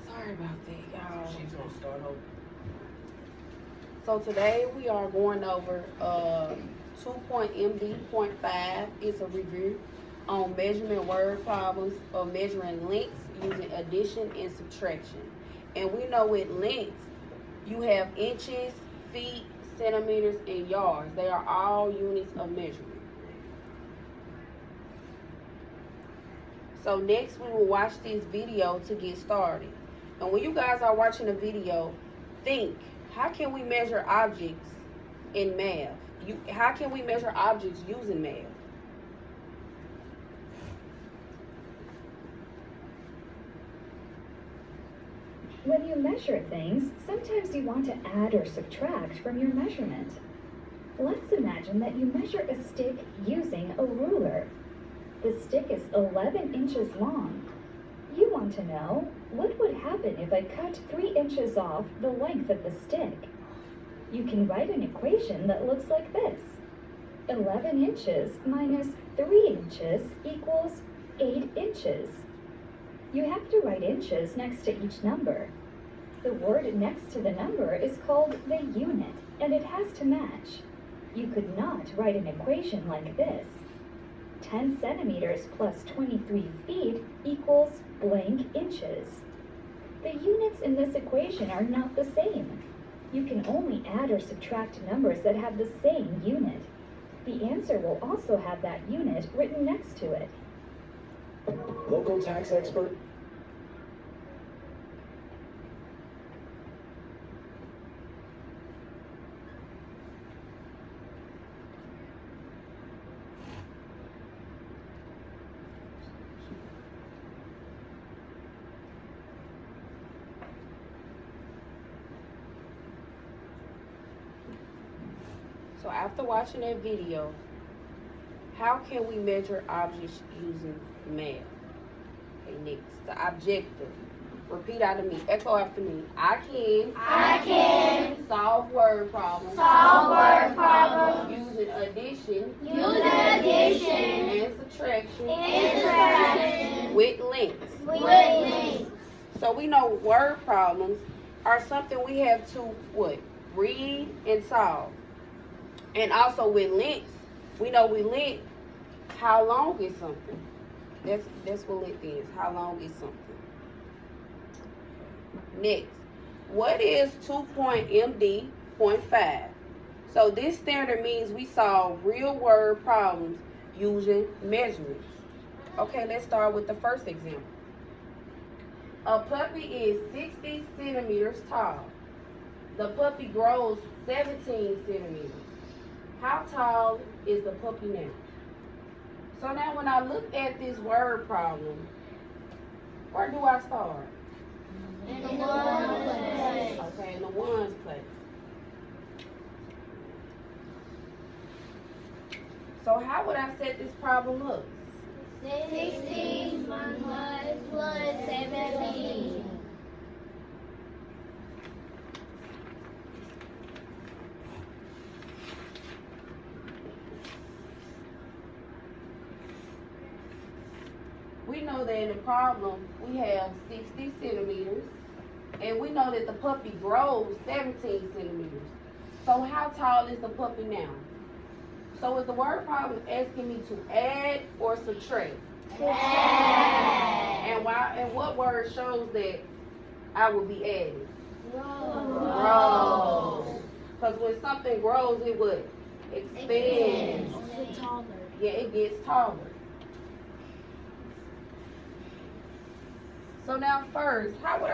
Sorry about that, y'all. She's gonna start over. So today we are going over 2.MD.5. It's a review on measurement word problems or measuring lengths using addition and subtraction. And we know with lengths, you have inches, feet, centimeters, and yards. They are all units of measurement. So next we will watch this video to get started. And when you guys are watching the video, think, how can we measure objects in math? How can we measure objects using math? When you measure things, sometimes you want to add or subtract from your measurement. Let's imagine that you measure a stick using a ruler. The stick is 11 inches long. You want to know, what would happen if I cut 3 inches off the length of the stick? You can write an equation that looks like this. 11 inches minus 3 inches equals 8 inches. You have to write inches next to each number. The word next to the number is called the unit, and it has to match. You could not write an equation like this. 10 centimeters plus 23 feet equals blank inches. The units in this equation are not the same. You can only add or subtract numbers that have the same unit. The answer will also have that unit written next to it. Local tax expert. So after watching that video, how can we measure objects using math? Okay, next, the objective. Repeat after me. Echo after me. I can solve word problems. Using addition. And subtraction. With lengths. So we know word problems are something we have to what? Read and solve. And also with lengths, we know with length, how long is something? That's what length is. How long is something? Next, what is 2.MD.5? So this standard means we solve real word problems using measurements. Okay, let's start with the first example. A puppy is 60 centimeters tall. The puppy grows 17 centimeters. How tall is the puppy now? So now when I look at this word problem, where do I start? In the ones place. Okay, in the ones place. So how would I set this problem up? 16 plus 17. We know that in the problem, we have 60 centimeters, and we know that the puppy grows 17 centimeters. So how tall is the puppy now? So is the word problem asking me to add or subtract? Add. And what word shows that I will be adding? Grows. Because when something grows, it would expand. Yeah, it gets taller. So now first, how would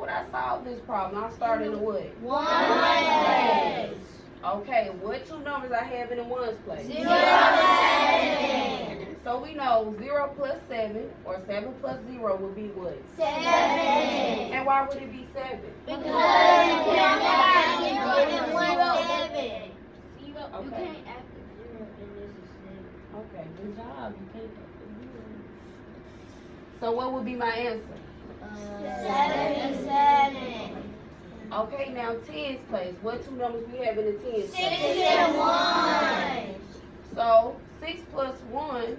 I solve this problem? I'll start in the what? Ones place. Okay, what two numbers I have in the ones place? 0, 7. So we know 0 plus 7 or 7 plus 0 would be what? 7. And why would it be 7? Because you can't add 0 and 1 7. You can't add the 0 and this is 7. Okay, good job. You can't add the 0. So what would be my answer? 77. Okay, now tens place. What two numbers we have in the tens 6 place? and 1. So 6 plus 1,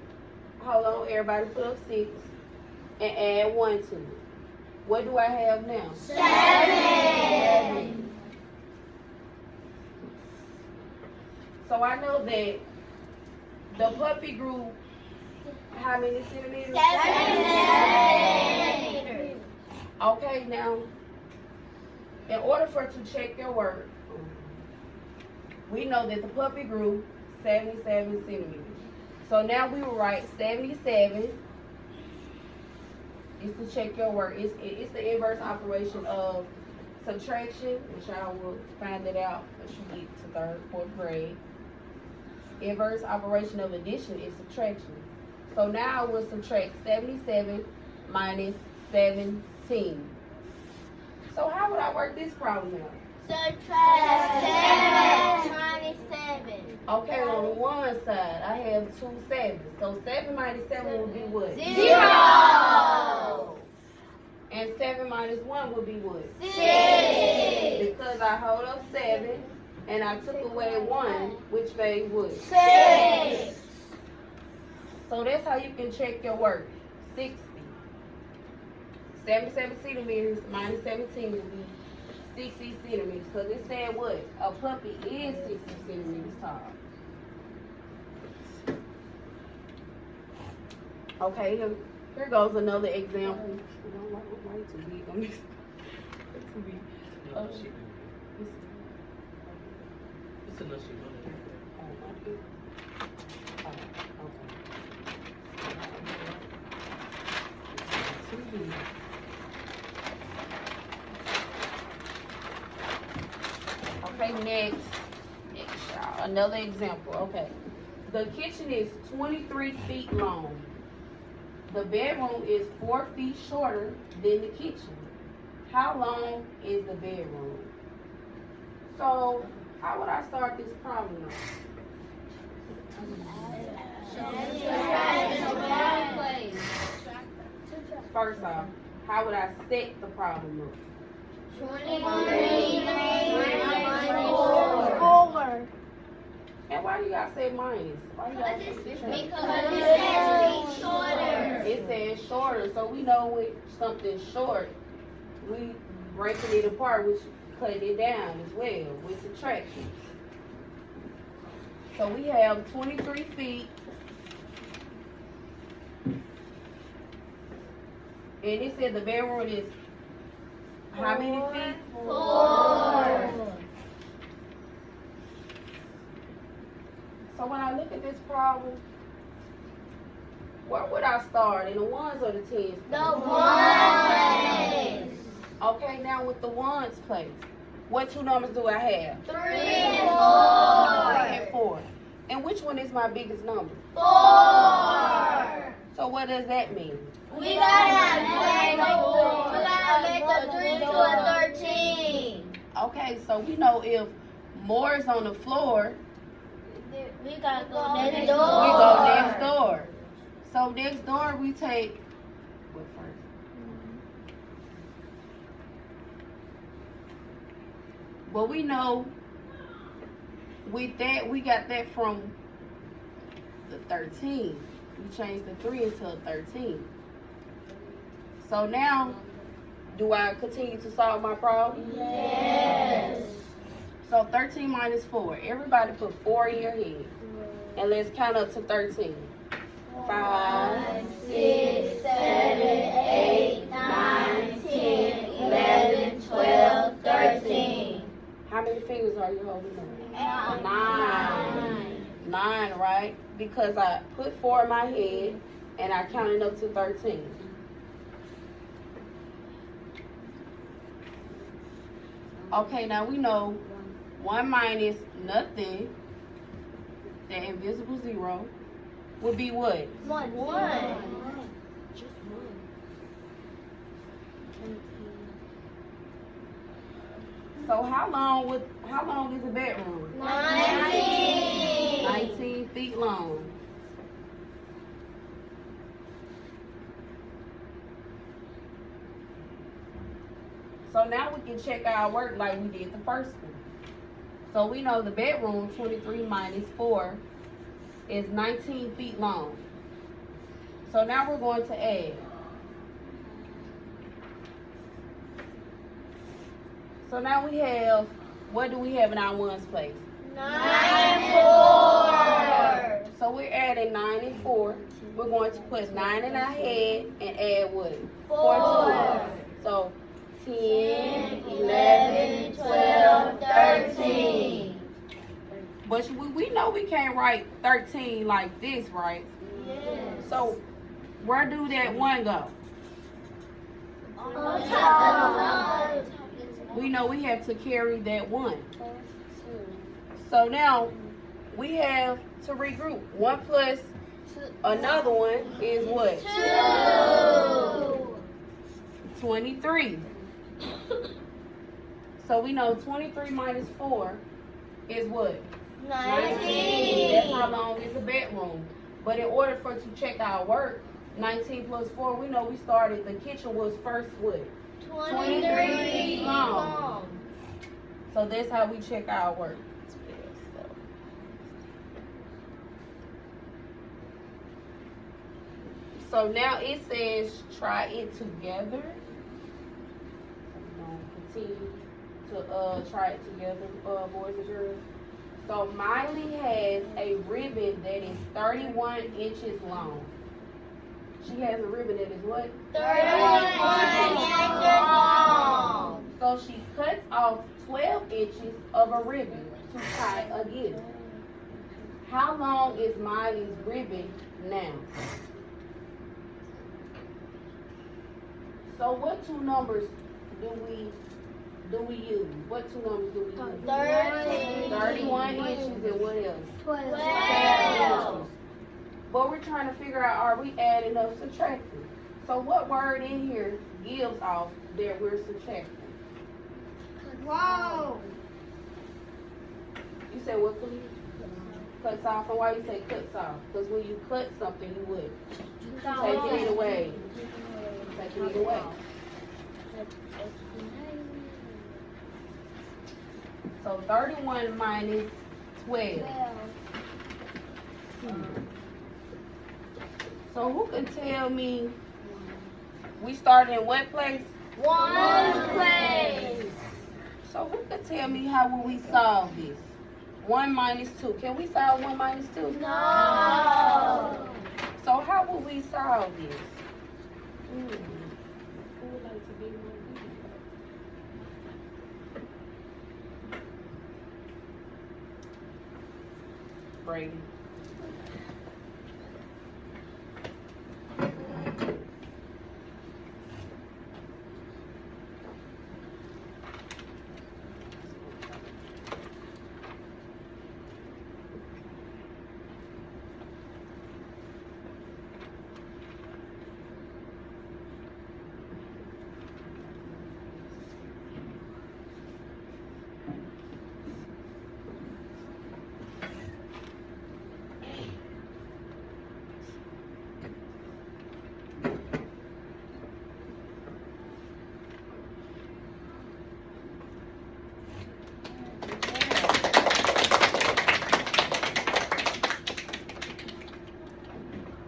hold on, everybody put up 6 and add 1 to it. What do I have now? 7. So I know that the puppy grew how many centimeters? 7 centimeters. Okay, now, in order for it to check your work, we know that the puppy grew 77 centimeters. So now we will write 77 is to check your work. It's the inverse operation of subtraction, which I will find it out once you get to 3rd, 4th grade. Inverse operation of addition is subtraction. So now I will subtract 77 minus 17. So how would I work this problem out? Subtract 7 minus 7. Okay, on the one side, I have 2 7s. So 7 minus 7 would be what? 0. And 7 minus 1 would be what? 6. Because I hold up 7 and I took away 1, which made what? 6. So that's how you can check your work. 60. 77 centimeters minus 17 would be 60 centimeters. Because it said what? A puppy is 60 centimeters tall. Okay, here goes another example. Way too big on this. Too big. It's enough she wanted. Okay, next, y'all. Another example. Okay. The kitchen is 23 feet long. The bedroom is 4 feet shorter than the kitchen. How long is the bedroom? So, how would I start this problem off? First off, how would I set the problem up? 23 minus 4. And why do y'all say minus? Why do y'all say subtract? Because it says shorter. It says shorter, so we know with something short, we breaking it apart, which cut it down as well with subtraction. So we have 23 feet. And it said the bedroom is how many feet? 4. So when I look at this problem, where would I start? In the ones or the tens? The 1. Okay, now with the ones place, what 2 numbers do I have? 3 3 and and 4. And which one is my biggest number? 4. So what does that mean? We gotta make the 3 to a 13. Okay, so we know if more is on the floor, We gotta go next we door. go next door. So next door we take what first? But we know with that we got that from the 13. We changed the 3 into a 13. So now, do I continue to solve my problem? Yes. So 13 minus 4. Everybody put 4 in your head. And let's count up to 13. 5, 6, 7, 8, 9, 10, 11, 12, 13. How many fingers are you holding up? 9. 9, right? Because I put 4 in my head and I counted up to 13. Okay, now we know 1 minus nothing, that invisible 0, would be what? 1. So how long is the bedroom? 19. 19 feet long. So now we can check our work like we did the first one. So we know the bedroom, 23 minus 4, is 19 feet long. So now we're going to add. So now we have, what do we have in our ones place? 9 and 4. So we're adding 9 and 4. We're going to put 9 in our head and add what? 4 to it. So 10, 11, 12, 13. But we know we can't write 13 like this, right? Yes. So where do that 1 go? On top of We know we have to carry that 1. So now we have to regroup. 1 plus another 1 is what? 2. 23. So we know 23 minus 4 is what? 19. That's how long is a bedroom. But in order for to check our work, 19 plus 4, we know we started, the kitchen was first what? 23 feet long. So that's how we check our work. So now it says try it together. Continue to try it together, boys and girls. So Miley has a ribbon that is 31 inches long. She has a ribbon that is what? 31 inches long. So she cuts off 12 inches of a ribbon to tie again. How long is Miley's ribbon now? So what 2 numbers do we use? What 2 numbers do we use? 13. 31 inches and what else? 12. But we're trying to figure out, are we adding or subtracting? So what word in here gives off that we're subtracting? Wow. You said what, please? Cuts off. And why you say cuts off? Because when you cut something, you would take it away. Taking it away. So 31 minus 12. So who can tell me, we started in what place? 1 place. So who can tell me how will we solve this? 1 minus 2. Can we solve 1 minus 2? No. So how will we solve this? Who would like to be more detailed? Brady.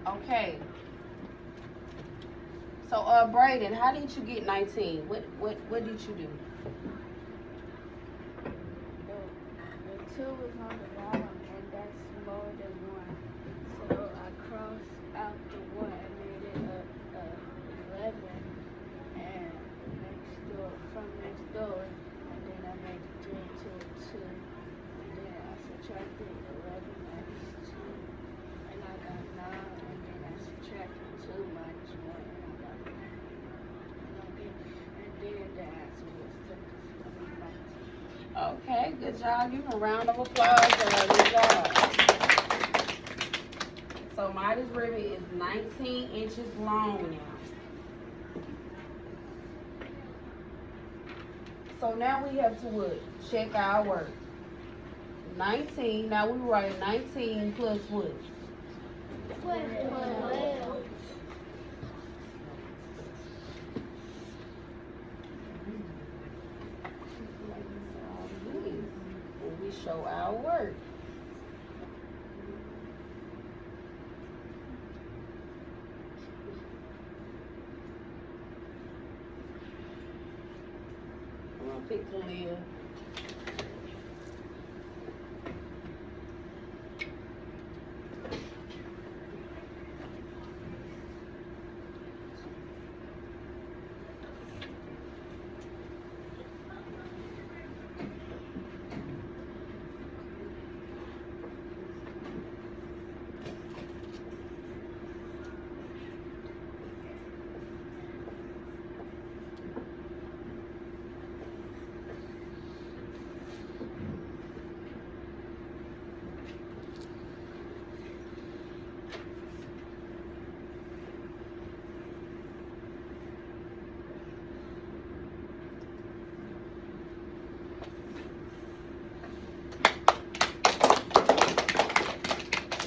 Okay. So, Brayden, how did you get 19? What did you do? The 2 is on the bottom, and that's more than 1. So I crossed out the 1 and made it a 11, and from next door, and then I made the 3 into a 2, and then I subtracted 11 minus 2, and I got 9, and then I subtracted 2 minus 1, and I got 1. And then the answer was 19. Okay, good job. Give them a round of applause. Good job. So Midas ribbon is 19 inches long now. So now we have to what? Check our work. 19. Now we write 19 plus what? 12. When we show our work. pick Kalia.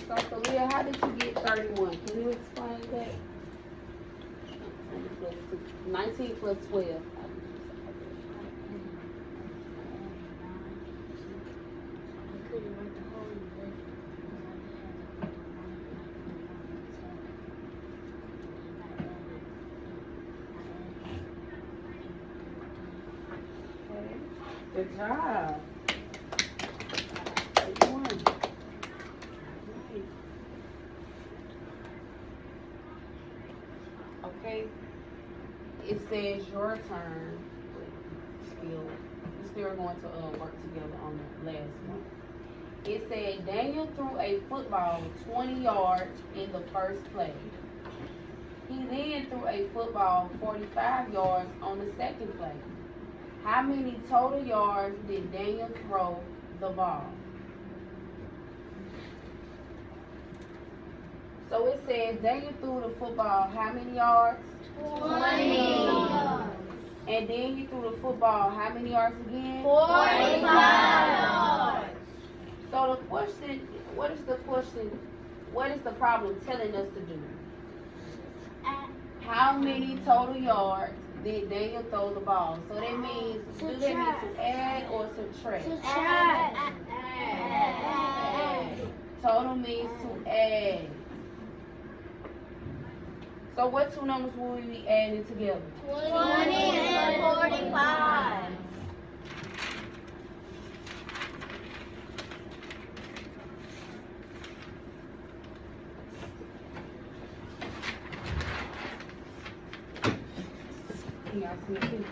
So, Kalia, how did you get 31? Can you explain that? 19 plus 12. Good job. 31. Okay. It says your turn. Still, we're still going to work together on the last one. It said Daniel threw a football 20 yards in the first play. He then threw a football 45 yards on the second play. How many total yards did Daniel throw the ball? So it says Daniel threw the football how many yards? 20. And then you threw the football how many yards again? 45 yards. So the question, what is the question? What is the problem telling us to do? How many total yards did Daniel throw the ball? So that means, do they need to add or subtract? Add. Total means to add. So what two numbers will we be adding together? 20 and 45. Can y'all see it too?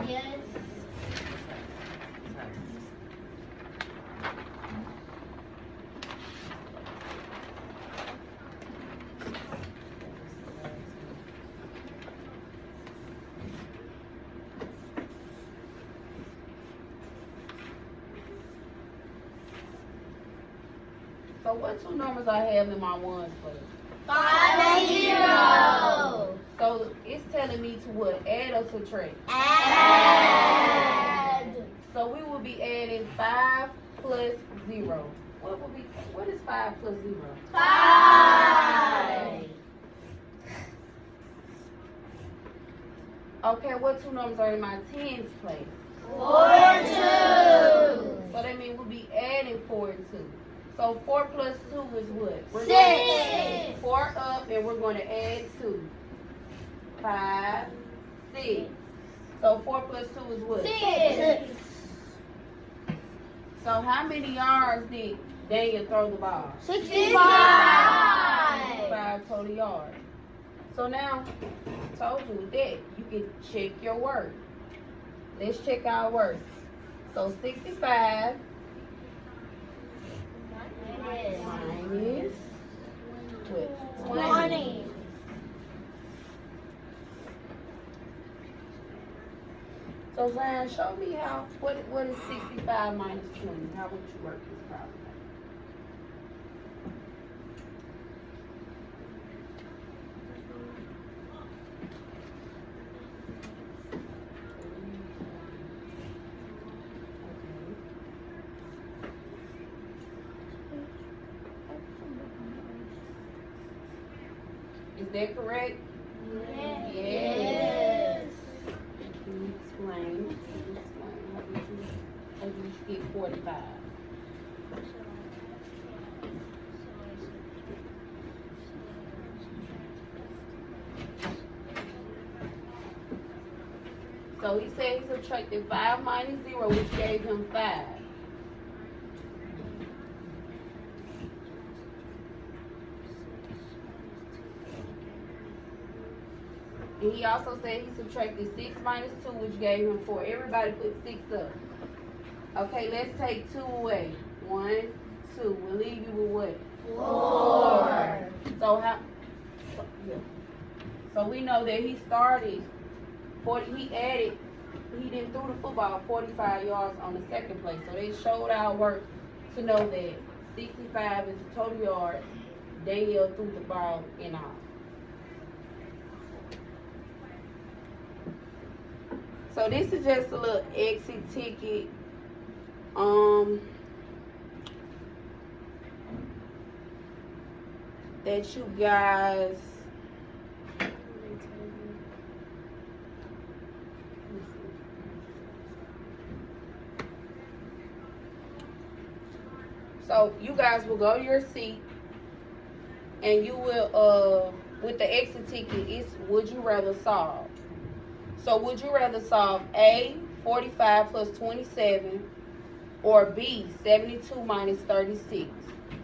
Yes. So what two numbers I have in my ones place? 5 and 0. So it's telling me to what? Add or subtract? Add. So we will be adding 5 plus 0. What is 5 plus 0? 5. Okay, what two numbers are in my tens place? 4 and 2. So that means we'll be adding 4 and 2. So 4 plus 2 is what? We're 6. going to 4 up and we're going to add 2. 5, 6. So 4 plus 2 is what? 6. So how many yards did Daniel throw the ball? 65. 5 total yards. So now, told you with that, you can check your work. Let's check our work. So 65 minus what? 20. So Zion, show me what is 65 minus 20? How would you work this problem? Is that correct? Yes. Yes. Can you explain? How did you get 45? So he said he subtracted 5 minus 0, which gave him 5. And he also said he subtracted 6 minus 2, which gave him 4. Everybody put 6 up. Okay, let's take 2 away. 1, 2. We'll leave you with what? 4. So how? So we know that he started 40. He didn't throw the football 45 yards on the second play. So they showed our work to know that 65 is the total yards. Daniel threw the ball in all. So this is just a little exit ticket. That you guys so you guys will go to your seat and you will with the exit ticket it's would you rather solve. So would you rather solve A 45 plus 27 or B 72 minus 36?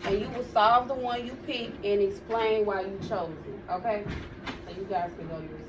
And you will solve the one you pick and explain why you chose it. Okay? So you guys can go to your seat.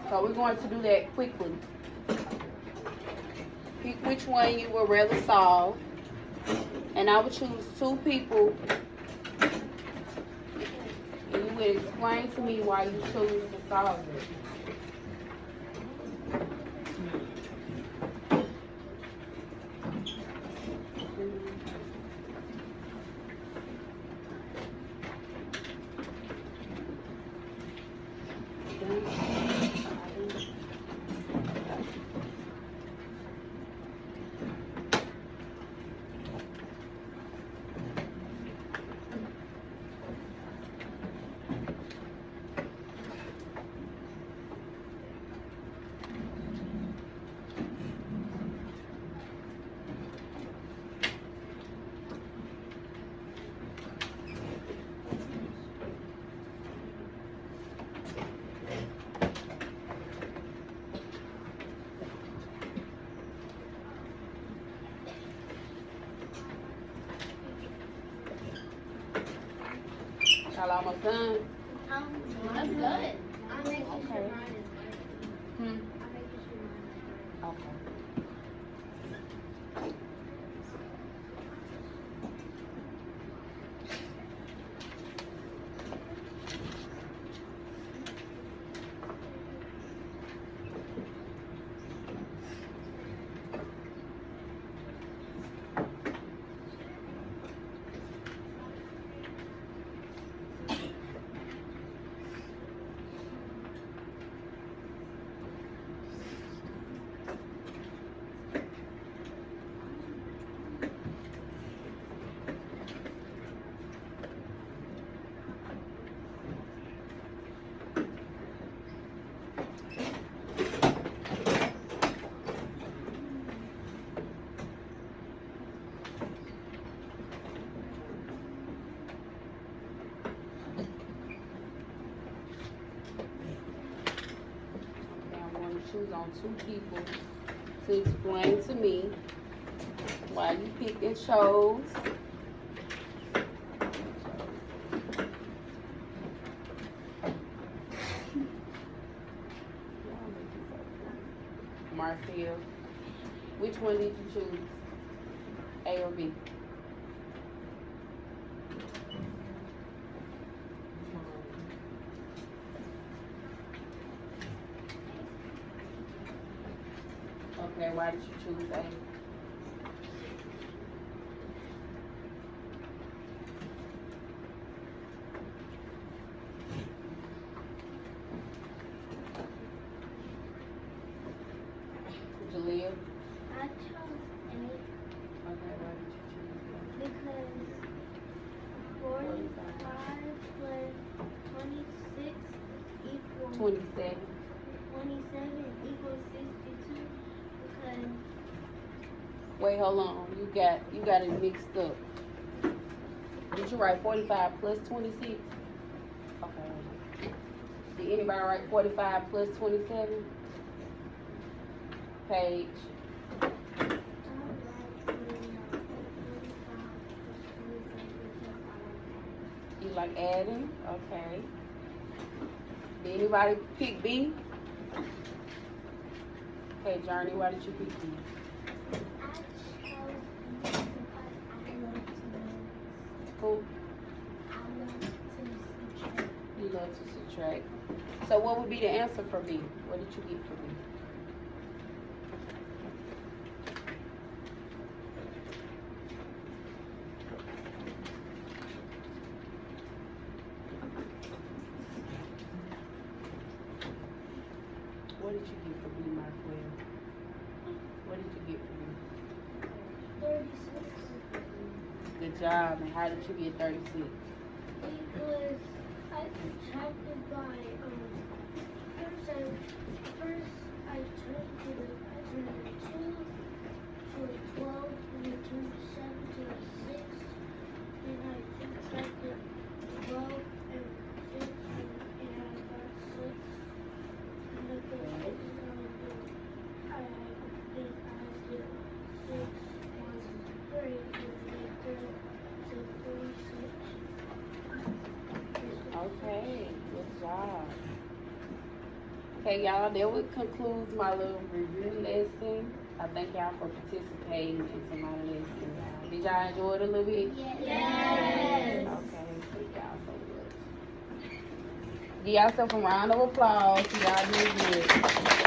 So we're going to do that quickly. Pick which one you would rather solve. And I would choose 2 people. And you would explain to me why you chose to solve it. Y'all almost done? I'm good. I'm making sure Okay. mine is right. Hmm? I'm making sure mine is Okay. Choose on 2 people to explain to me why you picked and chose. Marcel, which one did you choose? A or B? Okay, why did you choose A? I chose 8 Okay, why did you choose because 45 plus 26 equals 27. 27 equals 62 because Wait, hold on. You got it mixed up. Did you write 45 plus 26? Okay. Did anybody write 45 plus 27? Page. You like adding? Okay. Did anybody pick B? Okay, Journey, why did you pick B? Cool. You love to subtract. So what would be the answer for B? What did you get for B? What did you get for B, Marquel? What did you get for B? 36. Good job. And how did you get 36? Because I subtracted by first I turned the 2 to a 12 and I turned the 7 to a 6. Then I subtracted 12 and 6 and I got 6. And I put 6 and I did 6 1 3 to 46. Okay, good job. Okay, y'all, that would conclude my little review lesson. I thank y'all for participating into my lesson. Did y'all enjoy it a little bit? Yes. Okay, thank y'all so much. Give yourself a round of applause. Y'all did good.